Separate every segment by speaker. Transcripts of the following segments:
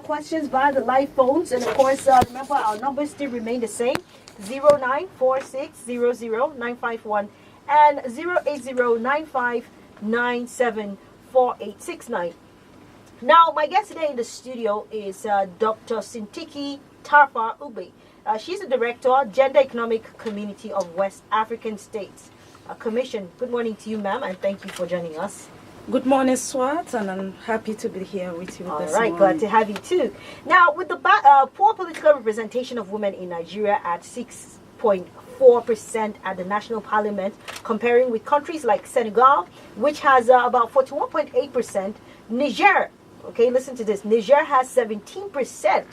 Speaker 1: questions via the live phones. And of course, remember our numbers still remain the same: 0946000951 and 08095974869. Now, my guest today in the studio is Dr. Sintiki Tarfa Ube. She's the Director, Gender Economic Community of West African States Commission. Good morning to you, ma'am, and thank you for joining us.
Speaker 2: Good morning, Swat, and I'm happy to be here with you this morning.
Speaker 1: All right, glad to have you too. Now, with the poor political representation of women in Nigeria at 6.4% at the National Parliament, comparing with countries like Senegal, which has about 41.8%, Niger, okay, listen to this, Niger has 17%,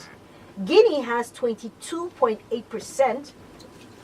Speaker 1: Guinea has 22.8%,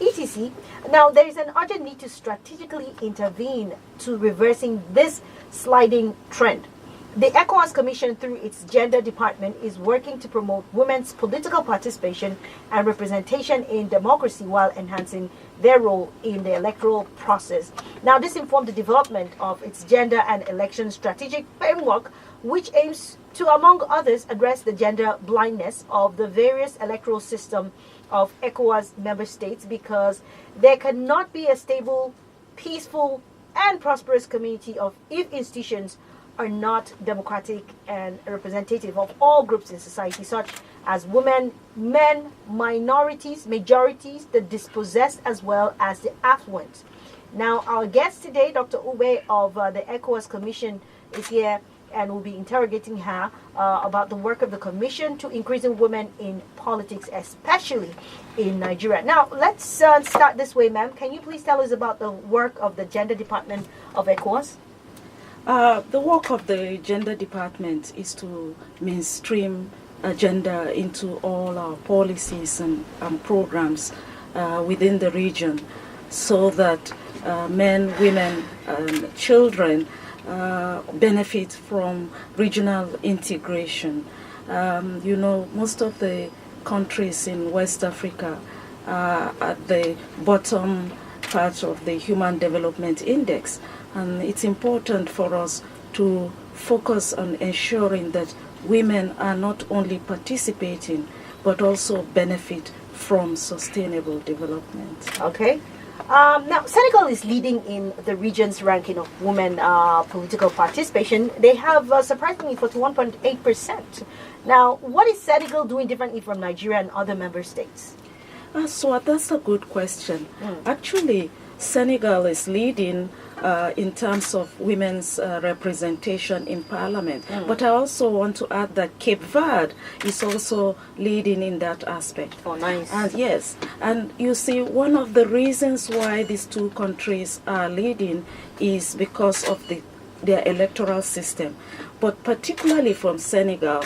Speaker 1: etc. Now, there is an urgent need to strategically intervene to reversing this sliding trend. The Ecowas Commission, through its gender department, is working to promote women's political participation and representation in democracy while enhancing their role in the electoral process. Now, this informed the development of its gender and election strategic framework, which aims to, among others, address the gender blindness of the various electoral system of ECOWAS member states, because there cannot be a stable, peaceful, and prosperous community if institutions are not democratic and representative of all groups in society, such as women, men, minorities, majorities, the dispossessed, as well as the affluent. Now, our guest today, Dr. Ube of the ECOWAS Commission, is here, and we'll be interrogating her about the work of the Commission to increasing women in politics, especially in Nigeria. Now, let's start this way, ma'am. Can you please tell us about the work of the Gender Department of ECOWAS?
Speaker 2: The work of the Gender Department is to mainstream gender into all our policies and programs within the region, so that men, women, and children benefit from regional integration. Most of the countries in West Africa are at the bottom part of the Human Development Index, and it's important for us to focus on ensuring that women are not only participating but also benefit from sustainable development.
Speaker 1: Okay. Now, Senegal is leading in the region's ranking of women political participation. They have surprisingly 41.8%. Now, what is Senegal doing differently from Nigeria and other member states?
Speaker 2: So that's a good question. Actually, Senegal is leading in terms of women's representation in parliament. But I also want to add that Cape Verde is also leading in that aspect.
Speaker 1: Oh, nice.
Speaker 2: And yes, and you see, one of the reasons why these two countries are leading is because of their electoral system. But particularly from Senegal,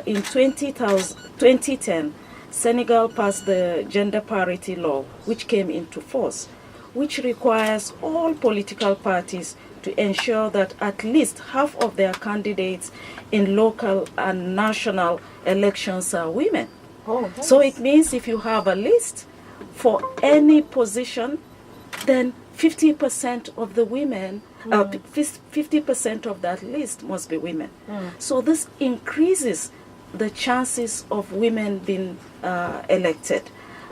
Speaker 2: in 2010, Senegal passed the gender parity law, which came into force, which requires all political parties to ensure that at least half of their candidates in local and national elections are women.
Speaker 1: Oh, nice.
Speaker 2: So it means if you have a list for any position, then 50% of the women, 50% of that list must be women. So this increases the chances of women being elected.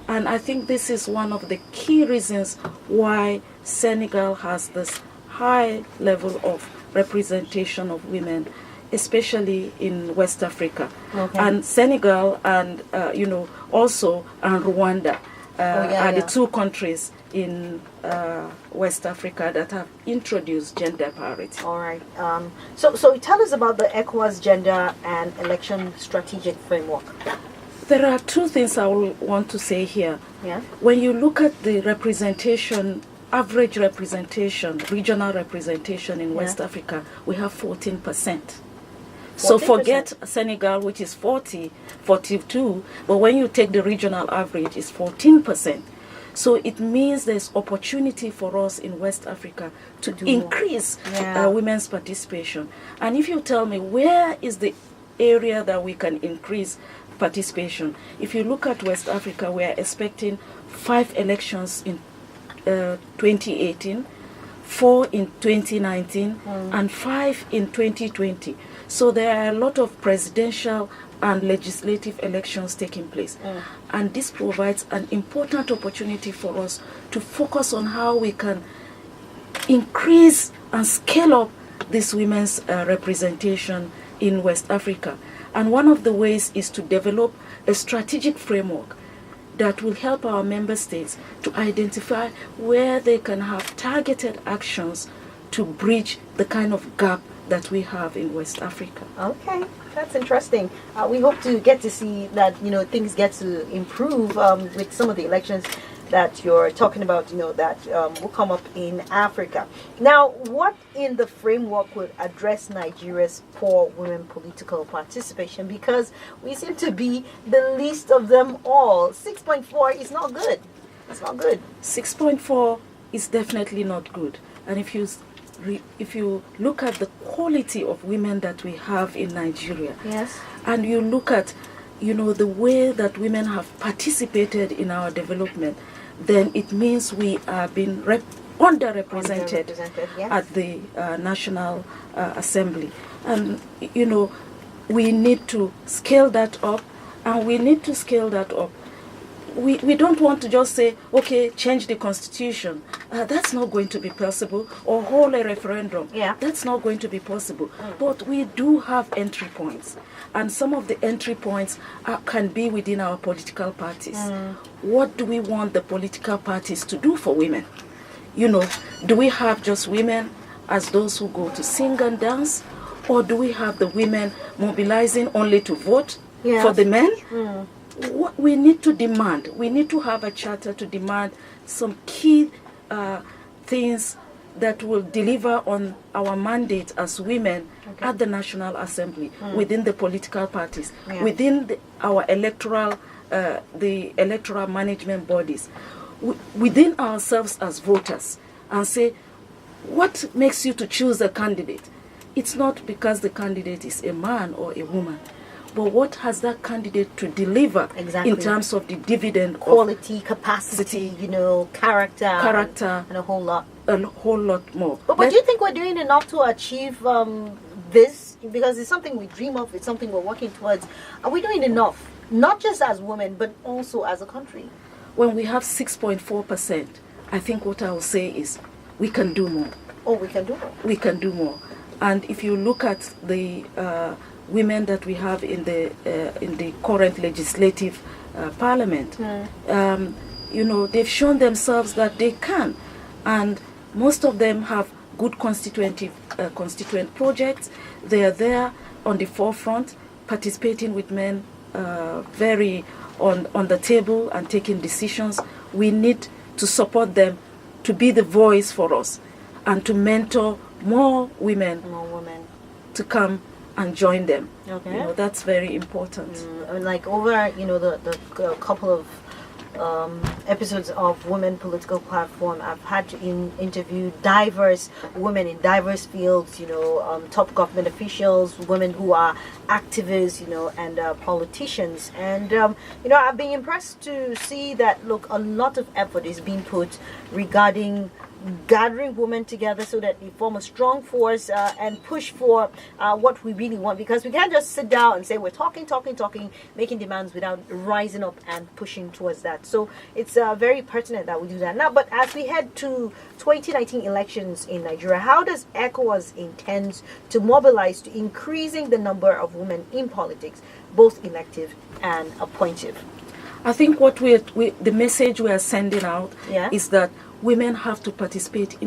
Speaker 2: And I think this is one of the key reasons why Senegal has this high level of representation of women, especially in West Africa. Okay. And Senegal and, also and Rwanda are the two countries in West Africa that have introduced gender parity.
Speaker 1: All right. So tell us about the ECOWAS Gender and Election Strategic Framework.
Speaker 2: There are two things I will want to say here.
Speaker 1: Yeah.
Speaker 2: When you look at the representation, average representation, regional representation in West Africa, we have 14%. So forget Senegal, which is 42, but when you take the regional average, it's 14%. So it means there's opportunity for us in West Africa to increase women's participation. And if you tell me where is the area that we can increase participation, if you look at West Africa, we are expecting 5 elections in 2018, 4 in 2019, and 5 in 2020. So there are a lot of presidential and legislative elections taking place. And this provides an important opportunity for us to focus on how we can increase and scale up this women's representation in West Africa. And one of the ways is to develop a strategic framework that will help our member states to identify where they can have targeted actions to bridge the kind of gap that we have in West Africa.
Speaker 1: Okay, that's interesting. We hope to get to see that, things get to improve with some of the elections that you're talking about, that will come up in Africa. Now, what in the framework would address Nigeria's poor women political participation? Because we seem to be the least of them all. 6.4 is not good. It's not good.
Speaker 2: 6.4 is definitely not good. And if you look at the quality of women that we have in Nigeria,
Speaker 1: yes,
Speaker 2: and you look at, the way that women have participated in our development, then it means we are being underrepresented
Speaker 1: yes,
Speaker 2: at the National Assembly. And, we need to scale that up, and we need to scale that up. We don't want to just say, okay, change the constitution. That's not going to be possible. Or hold a referendum.
Speaker 1: Yeah.
Speaker 2: That's not going to be possible. But we do have entry points. And some of the entry points can be within our political parties. What do we want the political parties to do for women? Do we have just women as those who go to sing and dance? Or do we have the women mobilizing only to vote for the men? What we need to demand, we need to have a charter to demand some key things that will deliver on our mandate as women at the National Assembly, within the political parties, within our electoral, the electoral management bodies, within ourselves as voters, and say, what makes you to choose a candidate? It's not because the candidate is a man or a woman, but what has that candidate to deliver in terms of the dividend,
Speaker 1: quality, capacity, character, and a whole lot.
Speaker 2: A whole lot more.
Speaker 1: But do you think we're doing enough to achieve this? Because it's something we dream of, it's something we're working towards. Are we doing enough? Not just as women, but also as a country?
Speaker 2: When we have 6.4%, I think what I will say is we can do more.
Speaker 1: Oh, we can do more.
Speaker 2: We can do more. And if you look at the women that we have in the current legislative parliament, they've shown themselves that they can, and most of them have good constituent projects. They are there on the forefront, participating with men, very on the table and taking decisions. We need to support them to be the voice for us and to mentor more women to come and join them.
Speaker 1: Okay.
Speaker 2: That's very important.
Speaker 1: Like over, the couple of episodes of Women Political Platform, I've had to interview diverse women in diverse fields, top government officials, women who are activists, and politicians. And, I've been impressed to see that, look, a lot of effort is being put regarding gathering women together so that we form a strong force and push for what we really want, because we can't just sit down and say we're talking, making demands without rising up and pushing towards that. So it's very pertinent that we do that now. But as we head to 2019 elections in Nigeria, how does Ecowas intend to mobilize to increasing the number of women in politics, both elective and appointive?
Speaker 2: I think what the message we are sending out is that women have to participate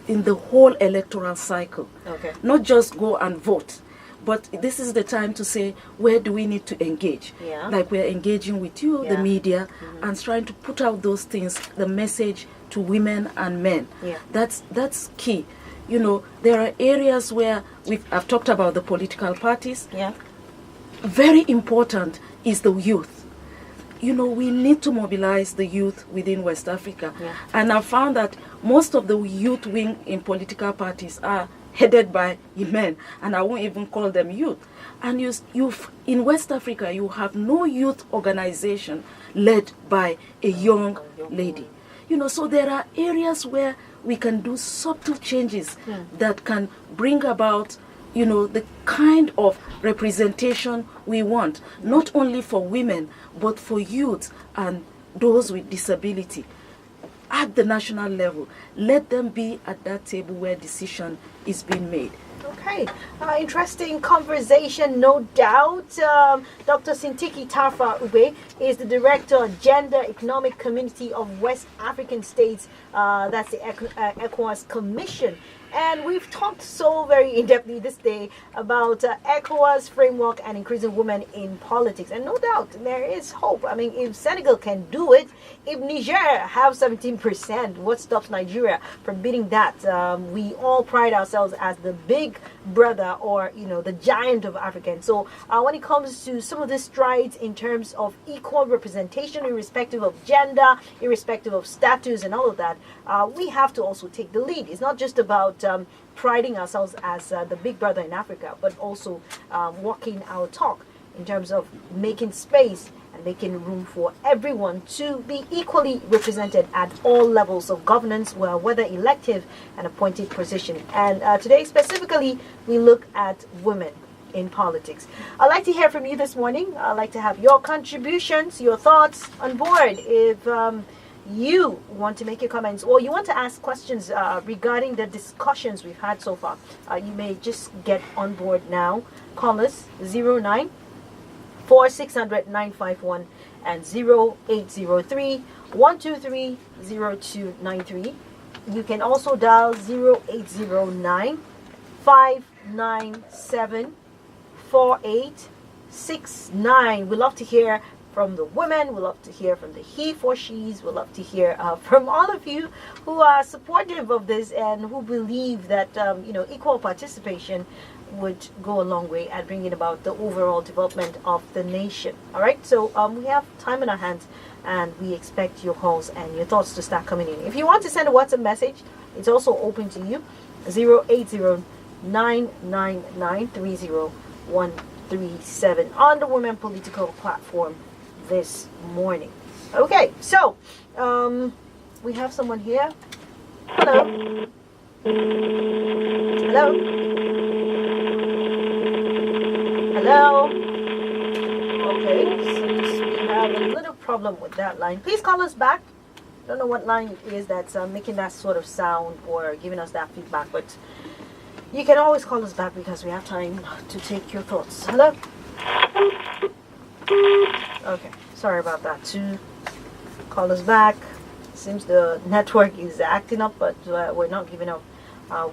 Speaker 2: in the whole electoral cycle.
Speaker 1: Okay.
Speaker 2: Not just go and vote, but this is the time to say, where do we need to engage?
Speaker 1: Yeah.
Speaker 2: Like we're engaging with you, the media, and trying to put out those things, the message to women and men.
Speaker 1: Yeah.
Speaker 2: That's key. There are areas where I've talked about the political parties.
Speaker 1: Yeah.
Speaker 2: Very important is the youth. We need to mobilize the youth within West Africa.
Speaker 1: Yeah.
Speaker 2: And I found that most of the youth wing in political parties are headed by men, and I won't even call them youth. And in West Africa, you have no youth organization led by a young lady. So there are areas where we can do subtle changes that can bring about the kind of representation we want, not only for women, but for youth and those with disability at the national level. Let them be at that table where decision is being made.
Speaker 1: Okay, interesting conversation, no doubt. Dr. Sintiki Tafa Ube is the Director of Gender Economic Community of West African States. That's the Ecowas Commission. And we've talked so very in-depthly this day about ECOWAS framework and increasing women in politics. And no doubt, there is hope. I mean, if Senegal can do it, if Niger have 17%, what stops Nigeria from beating that? We all pride ourselves as the big brother, or, the giant of Africa. And so when it comes to some of the strides in terms of equal representation, irrespective of gender, irrespective of status and all of that, we have to also take the lead. It's not just about priding ourselves as the big brother in Africa, but also walking our talk in terms of making space and making room for everyone to be equally represented at all levels of governance, whether elective and appointed position. And today specifically, we look at women in politics. I'd like to hear from you this morning. I'd like to have your contributions, your thoughts on board. If you want to make your comments or you want to ask questions regarding the discussions we've had so far, you may just get on board now. Call us 09-4600-951 and 0803-123-0293. You can also dial 0809-597-4869. We love to hear from the women. We love to hear from the he for she's. We love to hear from all of you who are supportive of this and who believe that equal participation would go a long way at bringing about the overall development of the nation. All right, so we have time in our hands, and we expect your calls and your thoughts to start coming in. If you want to send a WhatsApp message, it's also open to you. 080-999-30137 on the Women Political platform this morning. Okay, so we have someone here. Hello. Hello. Hello. Okay, seems we have a little problem with that line. Please call us back. Don't know what line it is that's making that sort of sound or giving us that feedback, but you can always call us back because we have time to take your thoughts. Hello. Okay, sorry about that. To call us back. Seems the network is acting up, but we're not giving up.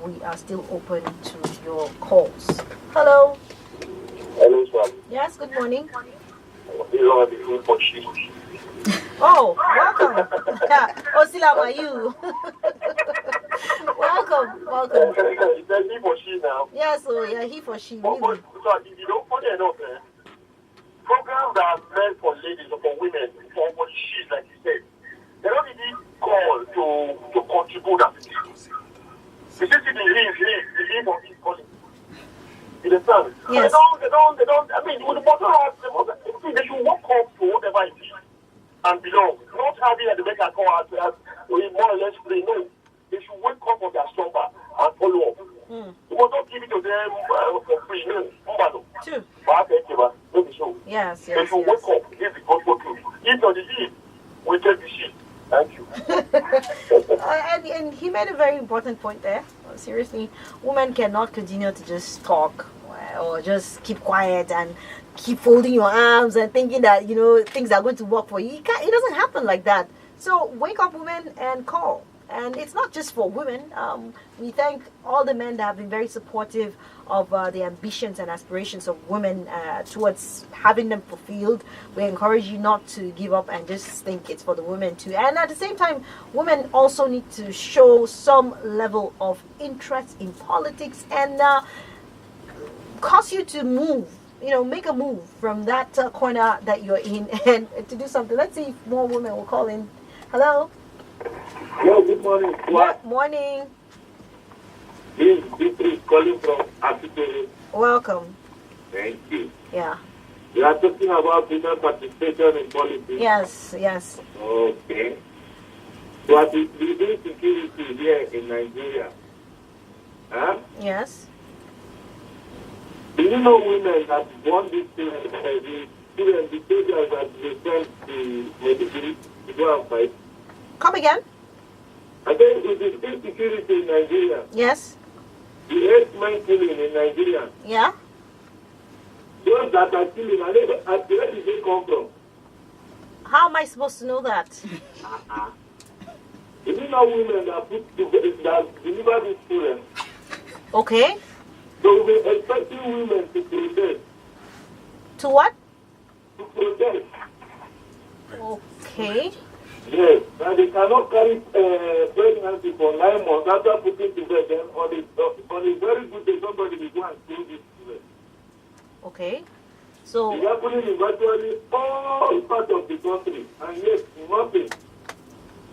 Speaker 1: We are still open to your calls. Hello.
Speaker 3: Hello, sir.
Speaker 1: Yes, good morning.
Speaker 3: Oh,
Speaker 1: welcome. Osila, are you? Welcome.
Speaker 3: It's a he for she now.
Speaker 1: Yes, so yeah, he for she.
Speaker 3: But,
Speaker 1: Really.
Speaker 3: so, funny enough, programs that are meant for ladies or for women, for she's, like you said, they don't really call to contribute that. It's just the leave of his calling. You understand?
Speaker 1: Yes.
Speaker 3: They don't, I mean, with the bottom of they should walk up to whatever it is and belong. Not having at the back and call as more or less free. No. They should wake up on their slumber and follow up. You must not give it to them for free. No.
Speaker 1: True.
Speaker 3: Yes.
Speaker 1: They
Speaker 3: should wake up. Give the gospel truth. If on the eve, we take the sheep. Thank you.
Speaker 1: And he made a very important point there. Seriously, women cannot continue to just talk or just keep quiet and keep folding your arms and thinking that things are going to work for you. It doesn't happen like that. So wake up, women, and call. And it's not just for women. We thank all the men that have been very supportive of the ambitions and aspirations of women towards having them fulfilled. We encourage you not to give up and just think it's for the women too. And at the same time, women also need to show some level of interest in politics and cause you to move. Make a move from that corner that you're in and to do something. Let's see if more women will call in. Hello.
Speaker 3: Hello, good morning.
Speaker 1: Good morning.
Speaker 3: This is calling from Africa.
Speaker 1: Welcome.
Speaker 3: Thank you.
Speaker 1: Yeah.
Speaker 3: We are talking about women participation in politics.
Speaker 1: Yes.
Speaker 3: Okay. So as we do security here in Nigeria,
Speaker 1: Yes.
Speaker 3: Do you know women that want this the soldiers that they send to military to go and fight?
Speaker 1: Come again?
Speaker 3: I think it is insecurity in Nigeria.
Speaker 1: Yes.
Speaker 3: The 8 men killing in Nigeria.
Speaker 1: Yeah.
Speaker 3: Those that are killing, where did they come from?
Speaker 1: How am I supposed to know that?
Speaker 3: Is it not women that that deliver these children?
Speaker 1: Okay.
Speaker 3: So we're expecting women to protest.
Speaker 1: To what?
Speaker 3: To protest.
Speaker 1: Okay.
Speaker 3: Yes. And they cannot carry pregnancy for 9 months after putting to bed. Then on a very good day, somebody will go and kill this children.
Speaker 1: Okay. So.
Speaker 3: It's happening in virtually all parts of the country. And yet, nothing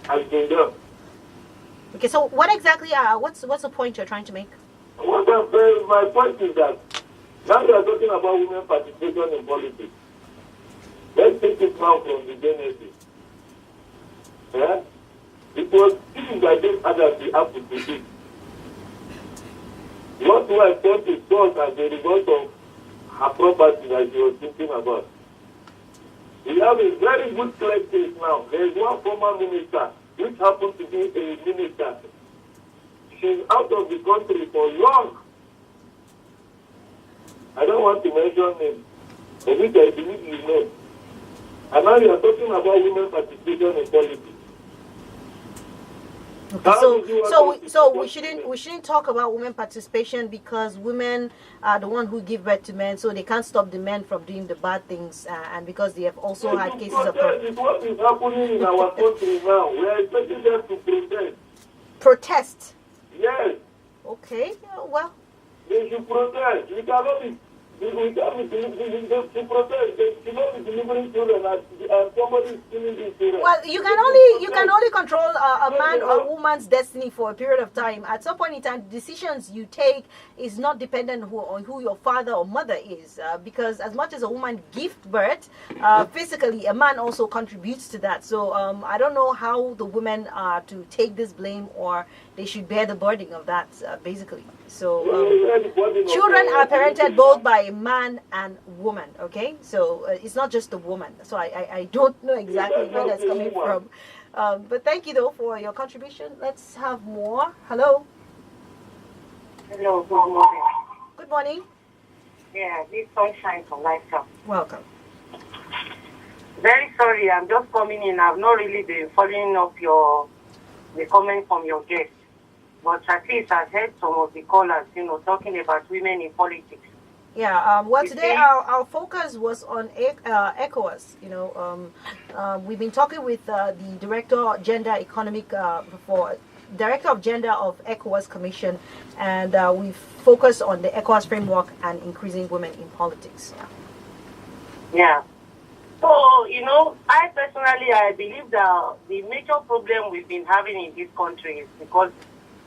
Speaker 3: has been done.
Speaker 1: Okay, so what exactly, what's the point you're trying to make?
Speaker 3: My point is that now we are talking about women participation in politics. Let's take it now from the genesis. Yeah? It was things that these others we have to do. What was sent to source as a result of her property that she was thinking about. We have a very good case now. There is one former minister which happens to be a minister. She's out of the country for long. I don't want to mention names, but which I believe you know. And now you are talking about women participation in politics.
Speaker 1: Okay, so we shouldn't talk about women participation because women are the one who give birth to men, so they can't stop the men from doing the bad things, and because they have also had cases of
Speaker 3: what is happening in our country now. We are expecting them to protest.
Speaker 1: Protest.
Speaker 3: Yes.
Speaker 1: Okay. Well.
Speaker 3: They should protest. We cannot be. We can't be to protest. They should not be delivering children and somebody is killing these children.
Speaker 1: Well, you can only control a man or a woman's destiny for a period of time. At some point in time, the decisions you take is not dependent on who your father or mother is, because as much as a woman gives birth physically, a man also contributes to that. So I don't know how the women are to take this blame, or they should bear the burden of that, basically. So children are parented both by a man and woman. Okay, so it's not just the woman. So I don't know exactly where that's coming from. But thank you though for your contribution. Let's have more. Hello.
Speaker 4: Hello, good morning.
Speaker 1: Good morning.
Speaker 4: Yeah, this sunshine from Lifetime.
Speaker 1: Welcome.
Speaker 4: Very sorry, I'm just coming in. I've not really been following up the comment from your guest. But at least I've heard some of the callers, talking about women in politics.
Speaker 1: Yeah, well, today our focus was on Ecowas. We've been talking with the Director of Gender of Ecowas Commission, and we focused on the Ecowas framework and increasing women in politics.
Speaker 4: Yeah. So, I believe that the major problem we've been having in this country is because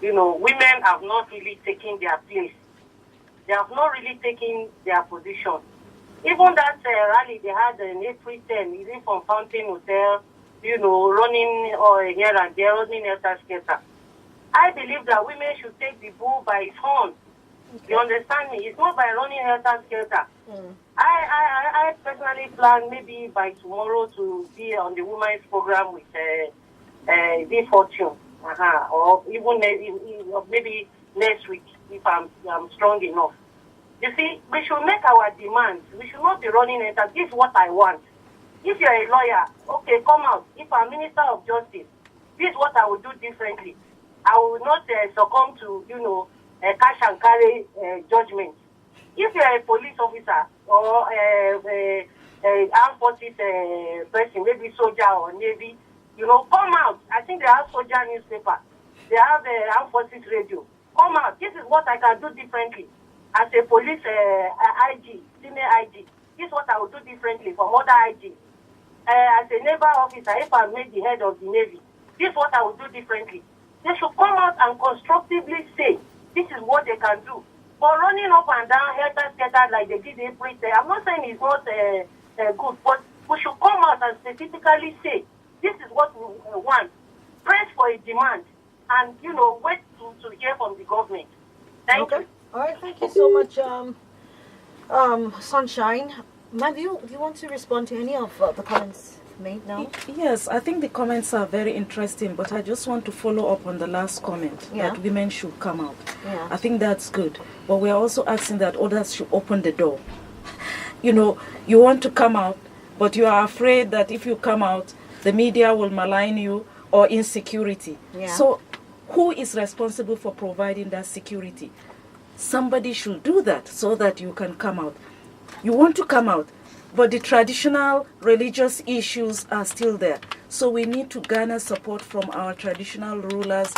Speaker 4: women have not really taken their place. They have not really taken their position. Even that rally they had in April 10, even from Fountain Hotel, running here and there, running helter-skelter. I believe that women should take the bull by its horn. Okay. You understand me? It's not by running helter-skelter. I personally plan maybe by tomorrow to be on the women's program with the Fortune. Or even maybe next week if I'm strong enough. You see, we should make our demands. We should not be running it. This is what I want. If you're a lawyer, okay, come out. If I'm Minister of Justice, this is what I will do differently. I will not succumb to, cash and carry judgment. If you're a police officer or armed forces person, maybe soldier or navy, come out. I think they have soldier newspaper. They have armed forces radio. Come out. This is what I can do differently. As a police IG, senior IG, this is what I will do differently from other IG. As a naval officer, if I'm made the head of the Navy, this is what I will do differently. They should come out and constructively say, this is what they can do. But running up and down, helter-skelter like they did April 10, I'm not saying it's not good, but we should come out and specifically say, this is what we want. Press for a demand and, wait to hear from the government. Thank you.
Speaker 1: All right, thank you so much Sunshine, ma'am, do you want to respond to any of the comments made now?
Speaker 2: Yes, I think the comments are very interesting, but I just want to follow up on the last comment that women should come out.
Speaker 1: Yeah.
Speaker 2: I think that's good, but we are also asking that others should open the door. You know, you want to come out, but you are afraid that if you come out, the media will malign you or insecurity.
Speaker 1: Yeah.
Speaker 2: So who is responsible for providing that security? Somebody should do that so that you can come out. You want to come out, but the traditional religious issues are still there. So we need to garner support from our traditional rulers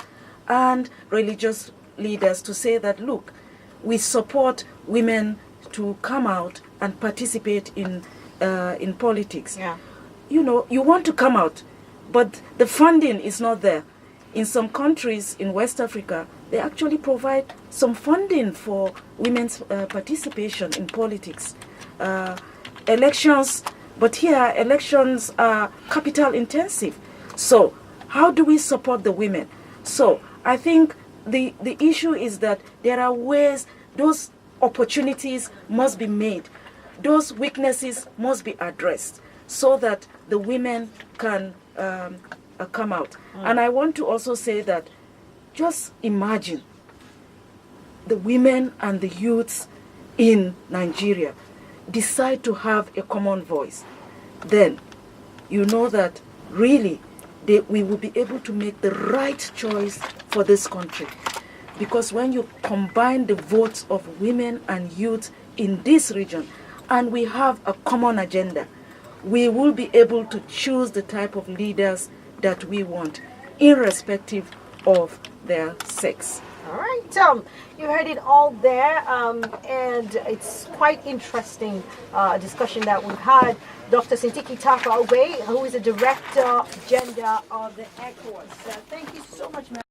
Speaker 2: and religious leaders to say that, look, we support women to come out and participate in politics.
Speaker 1: Yeah.
Speaker 2: You know, you want to come out, but the funding is not there. In some countries in West Africa, they actually provide some funding for women's participation in politics. Elections, but here elections are capital intensive. So how do we support the women? So I think the issue is that there are ways, those opportunities must be made. Those weaknesses must be addressed so that the women can come out. And I want to also say that just imagine the women and the youths in Nigeria decide to have a common voice. Then you know that really we will be able to make the right choice for this country. Because when you combine the votes of women and youth in this region, and we have a common agenda, we will be able to choose the type of leaders that we want, irrespective of their sex.
Speaker 1: All right, you heard it all there, and it's quite interesting discussion that we've had. Dr. Sintiki Tafa Obey, who is the Director Gender of the Ecowas. Thank you so much, ma'am.